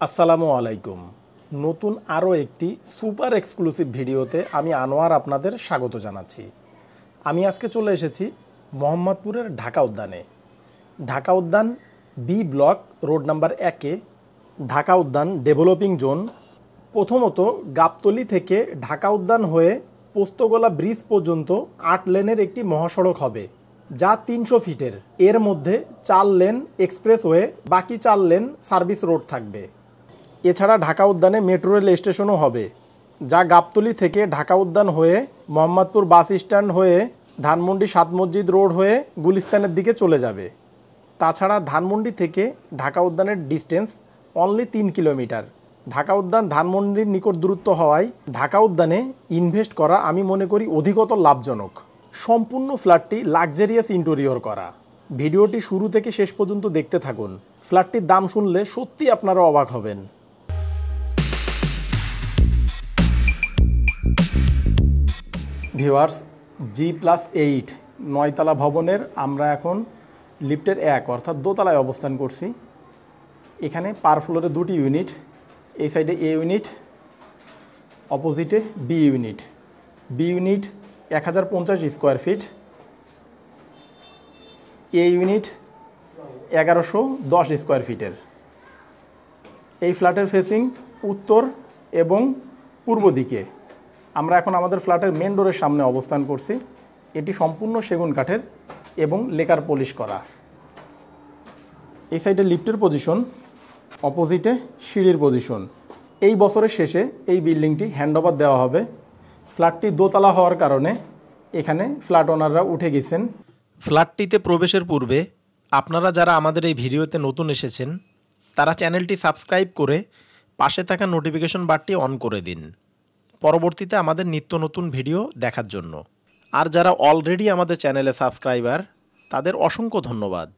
আসসালামু আলাইকুম। নতুন আরও একটি সুপার এক্সক্লুসিভ ভিডিওতে আমি আনোয়ার আপনাদের স্বাগত জানাচ্ছি। আমি আজকে চলে এসেছি মোহাম্মদপুরের ঢাকা উদ্যানে। ঢাকা উদ্যান বি ব্লক রোড নাম্বার 1-এ ঢাকা উদ্যান ডেভেলপিং জোন। প্রথমত গাবতলী থেকে ঢাকা উদ্যান হয়ে পোস্তগোলা ব্রিজ পর্যন্ত 8 লেনের একটি মহাসড়ক হবে, যা 300 ফিটের। এর মধ্যে 4 লেন এক্সপ্রেসওয়ে, বাকি 4 লেন সার্ভিস রোড থাকবে। এছাড়া ঢাকা উদ্যানে মেট্রো রেল স্টেশনও হবে, যা গাবতলী থেকে ঢাকা উদ্যান হয়ে মোহাম্মদপুর বাস স্ট্যান্ড হয়ে ধানমন্ডি 7 মসজিদ রোড হয়ে গুলিস্তানের দিকে চলে যাবে। তাছাড়া ধানমন্ডি থেকে ঢাকা উদ্যানের ডিস্টেন্স অনলি 3 কিলোমিটার। ঢাকা উদ্যান ধানমন্ডির নিকট দূরত্ব হওয়ায় ঢাকা উদ্যানে ইনভেস্ট করা আমি মনে করি অধিকতর লাভজনক। সম্পূর্ণ ফ্ল্যাটটি লাক্সারিয়াস ইন্টেরিয়র করা। ভিডিওটি শুরু থেকে শেষ পর্যন্ত দেখতে থাকুন। ফ্ল্যাটটির দাম শুনলে সত্যি আপনারা অবাক হবেন। ভিউয়ার্স, G+8 9তলা ভবনের আমরা এখন লিফটের 1 অর্থাৎ দোতলায় অবস্থান করছি। এখানে পার ফ্লোরে 2টি ইউনিট, এই সাইডে এ ইউনিট, অপোজিটে B unit. B unit 1050 square feet, A unit 1110 square ফিটের। এই ফ্ল্যাটের ফেসিং উত্তর এবং পূর্ব দিকে। আমরা এখন আমাদের ফ্ল্যাটের মেন ডোরের সামনে অবস্থান করছি। এটি সম্পূর্ণ সেগুন কাঠের এবং লেকার পলিশ করা। এই সাইডে লিফটের পজিশন, অপোজিটে সিঁড়ির পজিশন। এই বছরের শেষে এই বিল্ডিংটি হ্যান্ডওভার দেওয়া হবে। ফ্ল্যাটটি দোতলা হওয়ার কারণে এখানে ফ্ল্যাট ওনাররা উঠে গেছেন। ফ্ল্যাটটিতে প্রবেশের পূর্বে আপনারা যারা আমাদের এই ভিডিওতে নতুন এসেছেন তারা চ্যানেলটি সাবস্ক্রাইব করে পাশে থাকা নোটিফিকেশন বারটি অন করে দিন, পরবর্তীতে আমাদের নিত্য নতুন ভিডিও দেখার জন্য। আর যারা অলরেডি আমাদের চ্যানেলে সাবস্ক্রাইবার তাদের অসংখ্য ধন্যবাদ।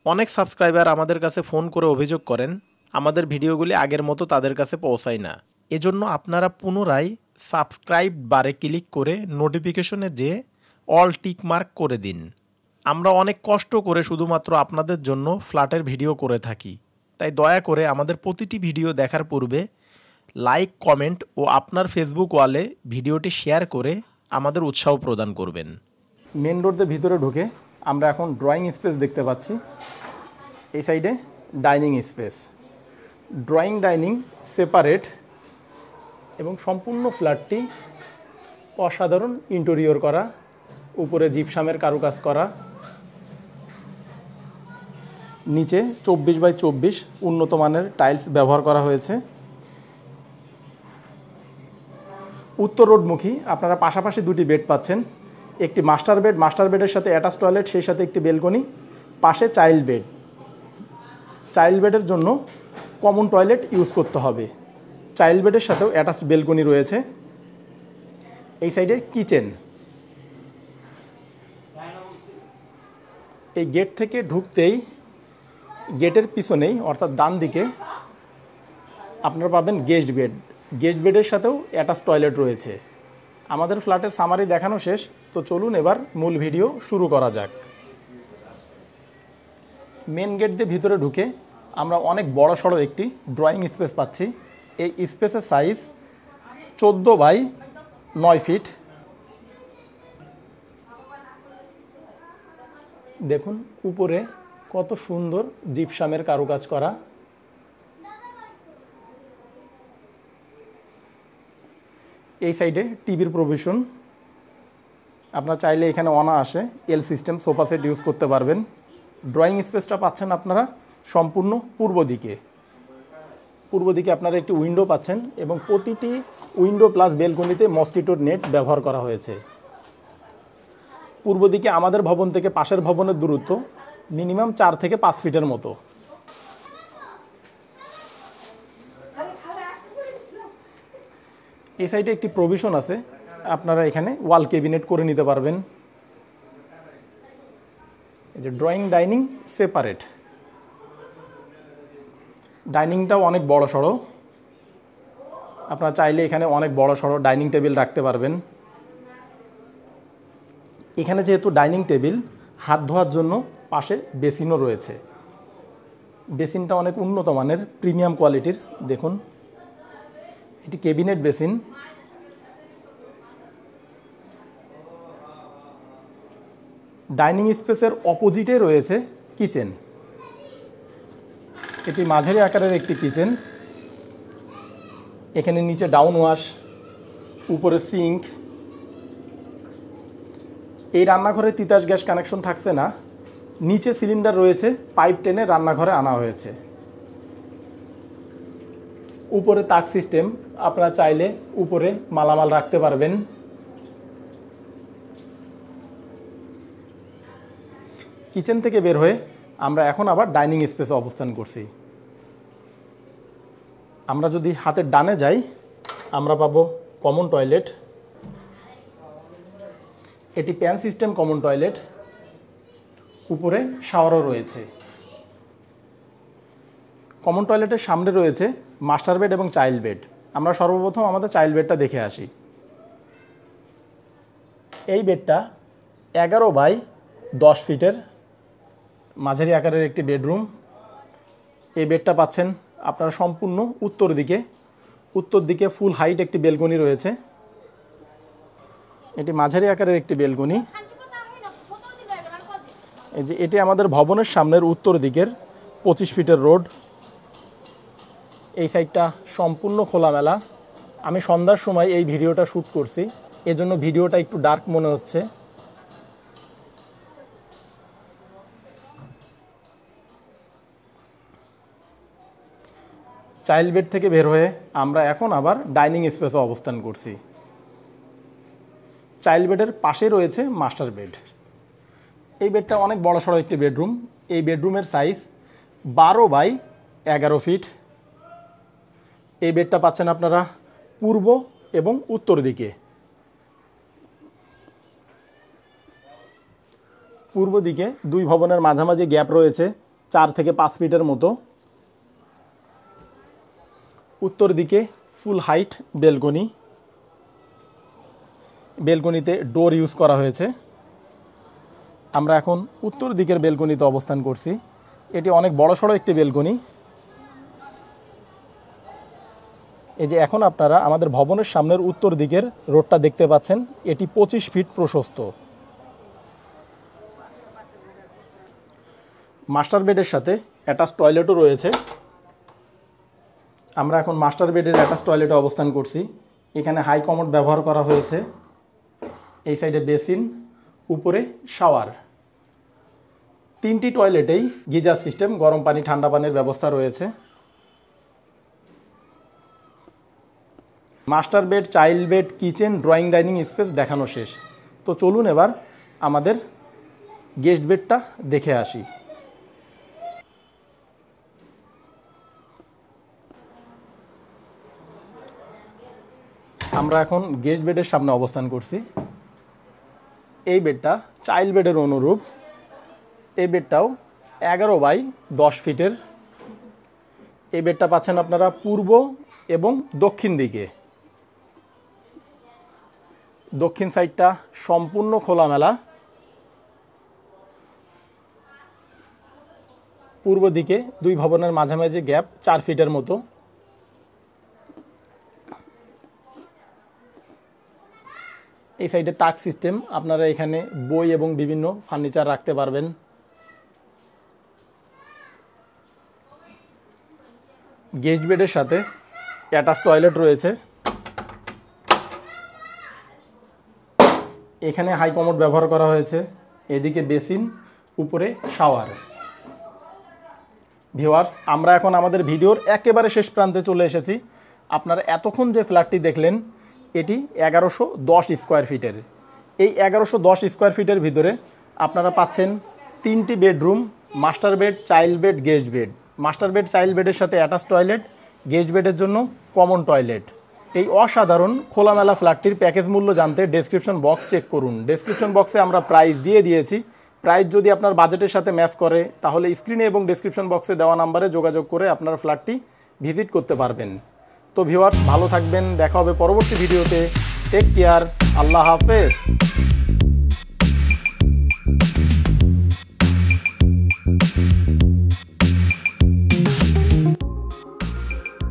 অনেক সাবস্ক্রাইবার আমাদের কাছে ফোন করে অভিযোগ করেন আমাদের ভিডিওগুলি আগের মতো তাদের কাছে পৌঁছায় না। এজন্য আপনারা পুনরায় সাবস্ক্রাইব বারে ক্লিক করে নোটিফিকেশনে যেয়ে অল টিক মার্ক করে দিন। আমরা অনেক কষ্ট করে শুধুমাত্র আপনাদের জন্য ফ্ল্যাটের ভিডিও করে থাকি, তাই দয়া করে আমাদের প্রতিটি ভিডিও দেখার পূর্বে লাইক, কমেন্ট ও আপনার ফেসবুক ওয়ালে ভিডিওটি শেয়ার করে আমাদের উৎসাহ প্রদান করবেন। মেন রোড দিয়ে ভিতরে ঢুকে আমরা এখন ড্রয়িং স্পেস দেখতে পাচ্ছি। এই সাইডে dining space, drawing dining separate এবং সম্পূর্ণ ফ্ল্যাটটি অসাধারণ ইন্টেরিয়র করা, উপরে জিপসামের কারুকাজ করা, নিচে 24x24 উন্নত মানের টাইলস ব্যবহার করা হয়েছে। উত্তর রোডমুখী আপনারা পাশাপাশি 2টি বেড পাচ্ছেন। একটি মাস্টার বেড, মাস্টার বেডের সাথে অ্যাটাচ টয়লেট, সেই সাথে একটি বেলকনি, পাশে চাইল্ড বেড। চাইল্ড বেডের জন্য কমন টয়লেট ইউজ করতে হবে। চাইল্ড বেডের সাথেও অ্যাটাচ বেলকনি রয়েছে। এই সাইডে কিচেন। এই গেট থেকে ঢুকতেই গেটের পিছনেই অর্থাৎ ডান দিকে আপনারা পাবেন গেস্ট বেড। গেস্ট বেডের সাথেও অ্যাটাচ টয়লেট রয়েছে। আমাদের ফ্ল্যাটের সামারি দেখানো শেষ, তো চলুন এবার মূল ভিডিও শুরু করা যাক। মেন গেট দিয়ে ভিতরে ঢুকে আমরা অনেক বড় সড়ো একটি ড্রয়িং স্পেস পাচ্ছি। এই স্পেসের সাইজ 14x9 ফিট। দেখুন উপরে কত সুন্দর জিপসামের কারুকাজ করা। এই সাইডে টিভির প্রভিশন। আপনারা চাইলে এখানে অনায়াসে এল সিস্টেম সোফা সেট ইউজ করতে পারবেন। ড্রয়িং স্পেসটা পাচ্ছেন আপনারা সম্পূর্ণ পূর্ব দিকে। পূর্ব দিকে আপনারা একটি উইন্ডো পাচ্ছেন এবং প্রতিটি উইন্ডো প্লাস বেলকনিতে মসকিটোর নেট ব্যবহার করা হয়েছে। পূর্ব দিকে আমাদের ভবন থেকে পাশের ভবনের দূরত্ব মিনিমাম 4 থেকে 5 ফিটের মতো। এই সাইডে একটি প্রভিশন আছে, আপনারা এখানে ওয়াল ক্যাবিনেট করে নিতে পারবেন। এই যে ড্রয়িং ডাইনিং সেপারেট। ডাইনিংটাও অনেক বড় সড়ো, আপনারা চাইলে এখানে অনেক বড় সড়ো ডাইনিং টেবিল রাখতে পারবেন। এখানে যেহেতু ডাইনিং টেবিল, হাত ধোয়ার জন্য পাশে বেসিনও রয়েছে। বেসিনটা অনেক উন্নত মানের, প্রিমিয়াম কোয়ালিটির। দেখুন, এটি ক্যাবিনেট বেসিন। ডাইনিং স্পেসের অপোজিটে রয়েছে কিচেন। এটি মাঝারি আকারের একটি কিচেন। এখানে নিচে ডাউন ওয়াশ, উপরে সিঙ্ক। এই রান্নাঘরে তিতাস গ্যাস কানেকশন থাকছে না, নিচে সিলিন্ডার রয়েছে, পাইপ টেনে রান্নাঘরে আনা হয়েছে। উপরে তাক সিস্টেম, আপনারা চাইলে উপরে মালামাল রাখতে পারবেন। কিচেন থেকে বের হয়ে আমরা এখন আবার ডাইনিং স্পেসে অবস্থান করছি। আমরা যদি হাতের ডানে যাই, আমরা পাবো কমন টয়লেট। এটি প্যান সিস্টেম কমন টয়লেট, উপরে শাওয়ারও রয়েছে। কমন টয়লেটের সামনে রয়েছে মাস্টার বেড এবং চাইল্ড বেড। আমরা সর্বপ্রথম আমাদের চাইল্ড বেডটা দেখে আসি। এই বেডটা 11 বাই 10 ফিটের মাঝারি আকারের একটি বেডরুম। এই বেডটা পাচ্ছেন আপনারা সম্পূর্ণ উত্তর দিকে। উত্তর দিকে ফুল হাইট একটি বেলকনি রয়েছে। এটি মাঝারি আকারের একটি বেলকনি। এই যে এটি আমাদের ভবনের সামনের উত্তর দিকের 25 ফিটের রোড। এই সাইডটা সম্পূর্ণ খোলামেলা। আমি সন্ধ্যার সময় এই ভিডিওটা শ্যুট করছি, এজন্য ভিডিওটা একটু ডার্ক মনে হচ্ছে। চাইল্ড বেড থেকে বের হয়ে আমরা এখন আবার ডাইনিং স্পেসে অবস্থান করছি। চাইল্ড বেডের পাশে রয়েছে মাস্টার বেড। এই বেডটা অনেক বড়সড় একটি বেডরুম। এই বেডরুমের সাইজ 12 বাই 11 ফিট। এই বেডটা পাচ্ছেন আপনারা পূর্ব এবং উত্তর দিকে। পূর্ব দিকে দুই ভবনের মাঝামাঝি গ্যাপ রয়েছে 4 থেকে 5 ফিটের মতো। উত্তর দিকে ফুল হাইট বেলকনি। বেলকনিতে ডোর ইউজ করা হয়েছে। আমরা এখন উত্তর দিকের বেলকনিতে অবস্থান করছি। এটি অনেক বড়সড় একটি বেলকনি। এই যে এখন আপনারা আমাদের ভবনের সামনের উত্তর দিকের রোডটা দেখতে পাচ্ছেন, এটি 25 ফিট প্রশস্ত। মাস্টার বেডের সাথে অ্যাটাচ টয়লেটও রয়েছে। আমরা এখন মাস্টার বেডের অ্যাটাচ টয়লেটে অবস্থান করছি। এখানে হাই কমোড ব্যবহার করা হয়েছে। এই সাইডে বেসিন, উপরে শাওয়ার। 3টি টয়লেটেই গিজার সিস্টেম, গরম পানি ঠান্ডা পানির ব্যবস্থা রয়েছে। Master bed, child bed, kitchen, drawing dining space দেখানো শেষ। তো চলুন এবার আমাদের গেস্ট বেডটা দেখে আসি। আমরা এখন গেস্ট বেডের সামনে অবস্থান করছি। এই বেডটা চাইল্ড বেডের অনুরূপ। এই বেডটাও 11 বাই 10 ফিটের। এই বেডটা পাচ্ছেন আপনারা পূর্ব এবং দক্ষিণ দিকে। দক্ষিণ সাইডটা সম্পূর্ণ খোলামেলা। পূর্ব দিকে দুই ভবনের মাঝামাঝি গ্যাপ 4 ফিটের মতো। এই সাইডে তাক সিস্টেম, আপনারা এখানে বই এবং বিভিন্ন ফার্নিচার রাখতে পারবেন। গেস্ট বেডের সাথে অ্যাটাচ টয়লেট রয়েছে। এখানে হাই কমোড ব্যবহার করা হয়েছে। এদিকে বেসিন, উপরে শাওয়ার। ভিউয়ার্স, আমরা এখন আমাদের ভিডিওর একেবারে শেষ প্রান্তে চলে এসেছি। আপনারা এতক্ষণ যে ফ্ল্যাটটি দেখলেন, এটি 1110 স্কোয়ার ফিটের। এই 1110 স্কোয়ার ফিটের ভিতরে আপনারা পাচ্ছেন 3টি bedroom, master bed, child bed, guest bed. Master bed, child বেডের সাথে অ্যাটাচ টয়লেট, গেস্ট বেডের জন্য কমন টয়লেট। এই অসাধারণ খোলামেলা ফ্ল্যাটটির প্যাকেজ মূল্য জানতে ডেসক্রিপশন বক্স চেক করুন। ডেসক্রিপশন বক্সে আমরা প্রাইস দিয়ে দিয়েছি। প্রাইস যদি আপনার বাজেটের সাথে ম্যাচ করে, তাহলে স্ক্রিনে এবং ডেসক্রিপশন বক্সে দেওয়া নাম্বারে যোগাযোগ করে আপনার ফ্ল্যাটটি ভিজিট করতে পারবেন। তো ভিউয়ার্স, ভালো থাকবেন, দেখা হবে পরবর্তী ভিডিওতে। টেক কেয়ার, আল্লাহ হাফেজ।